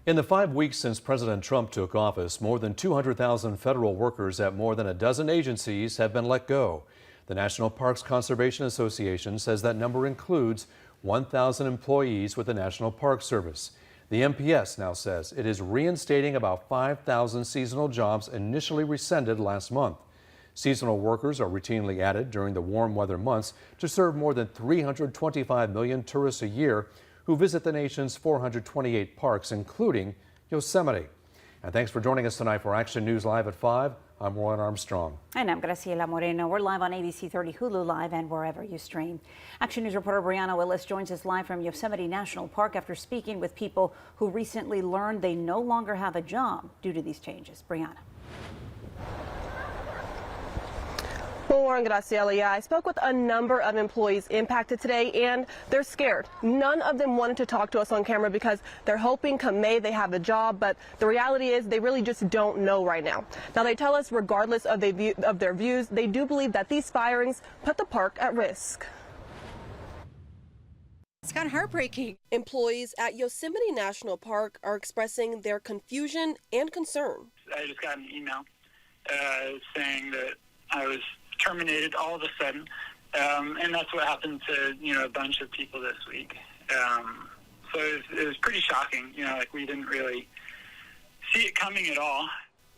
In the 5 weeks since President Trump took office, more than 200,000 federal workers at more than a dozen agencies have been let go. The National Parks Conservation Association says that number includes 1,000 employees with the National Park Service. The NPS now says it is reinstating about 5,000 seasonal jobs initially rescinded last month. Seasonal workers are routinely added during the warm weather months to serve more than 325 million tourists a year who visit the nation's 428 parks, including Yosemite. And thanks for joining us tonight for Action News Live at 5. I'm Warren Armstrong. And I'm Graciela Moreno. We're live on ABC 30, Hulu Live, and wherever you stream. Action News reporter Brianna Willis joins us live from Yosemite National Park after speaking with people who recently learned they no longer have a job due to these changes. Brianna. Well, Warren, Graciela, yeah, I spoke with a number of employees impacted today, and they're scared. None of them wanted to talk to us on camera because they're hoping come May they have a job, but the reality is they really just don't know right now. Now, they tell us regardless of their views, they do believe that these firings put the park at risk. It's kind of heartbreaking. Employees at Yosemite National Park are expressing their confusion and concern. I just got an email saying that I was terminated all of a sudden, and that's what happened to a bunch of people this week. So it was pretty shocking. Like we didn't really see it coming at all.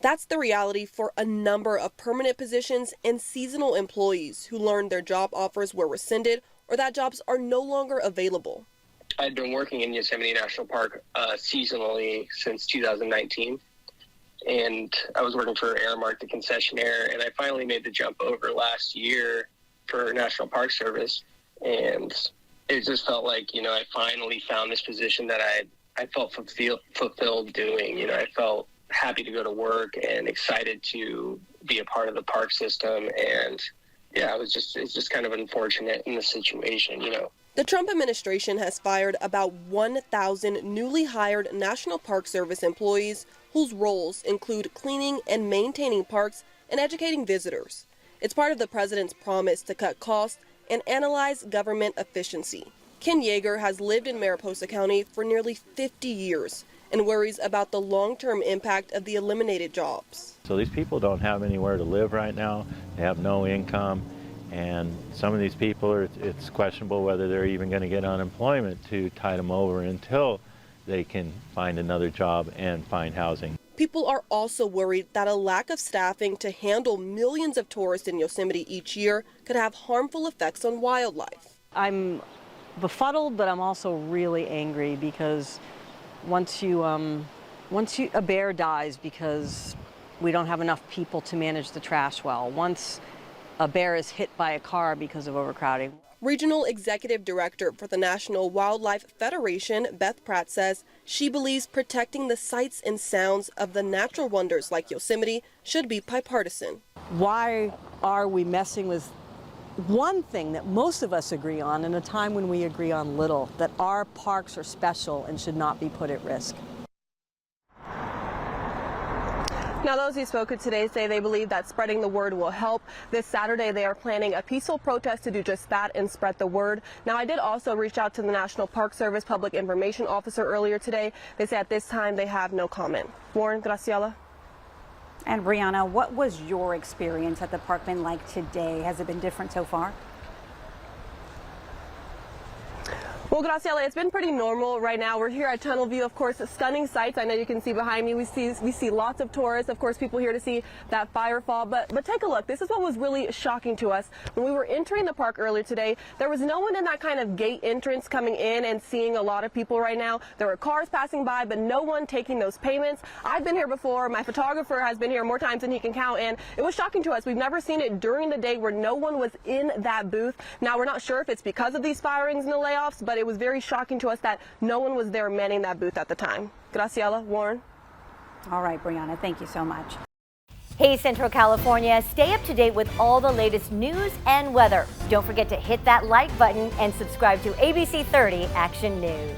That's the reality for a number of permanent positions and seasonal employees who learned their job offers were rescinded or that jobs are no longer available. I'd been working in Yosemite National Park seasonally since 2019. And I was working for Aramark, the concessionaire, and I finally made the jump over last year for National Park Service. And it just felt like, I finally found this position that I felt fulfilled doing. I felt happy to go to work and excited to be a part of the park system. And yeah, it's just kind of unfortunate in the situation, The Trump administration has fired about 1,000 newly hired National Park Service employees whose roles include cleaning and maintaining parks and educating visitors. It's part of the president's promise to cut costs and analyze government efficiency. Ken Yeager has lived in Mariposa County for nearly 50 years and worries about the long-term impact of the eliminated jobs. So these people don't have anywhere to live right now. They have no income. And some of these people, it's questionable whether they're even going to get unemployment to tide them over until they can find another job and find housing. People are also worried that a lack of staffing to handle millions of tourists in Yosemite each year could have harmful effects on wildlife. I'm befuddled, but I'm also really angry because once a bear dies because we don't have enough people to manage the trash well, once a bear is hit by a car because of overcrowding. Regional Executive Director for the National Wildlife Federation, Beth Pratt, says she believes protecting the sights and sounds of the natural wonders like Yosemite should be bipartisan. Why are we messing with one thing that most of us agree on in a time when we agree on little, that our parks are special and should not be put at risk? Now, those who spoke today say they believe that spreading the word will help. This Saturday, they are planning a peaceful protest to do just that and spread the word. Now, I did also reach out to the National Park Service Public Information Officer earlier today. They say at this time they have no comment. Warren, Graciela. And Brianna, what was your experience at the park been like today? Has it been different so far? Well, Graciela, it's been pretty normal right now. We're here at Tunnel View, of course, stunning sights. I know you can see behind me. We see lots of tourists, of course, people here to see that firefall. But take a look. This is what was really shocking to us. When we were entering the park earlier today, there was no one in that kind of gate entrance coming in and seeing a lot of people right now. There were cars passing by, but no one taking those payments. I've been here before. My photographer has been here more times than he can count, and it was shocking to us. We've never seen it during the day where no one was in that booth. Now, we're not sure if it's because of these firings and the layoffs, but it was very shocking to us that no one was there manning that booth at the time. Graciela, Warren. All right, Brianna, thank you so much. Hey, Central California, stay up to date with all the latest news and weather. Don't forget to hit that like button and subscribe to ABC 30 Action News.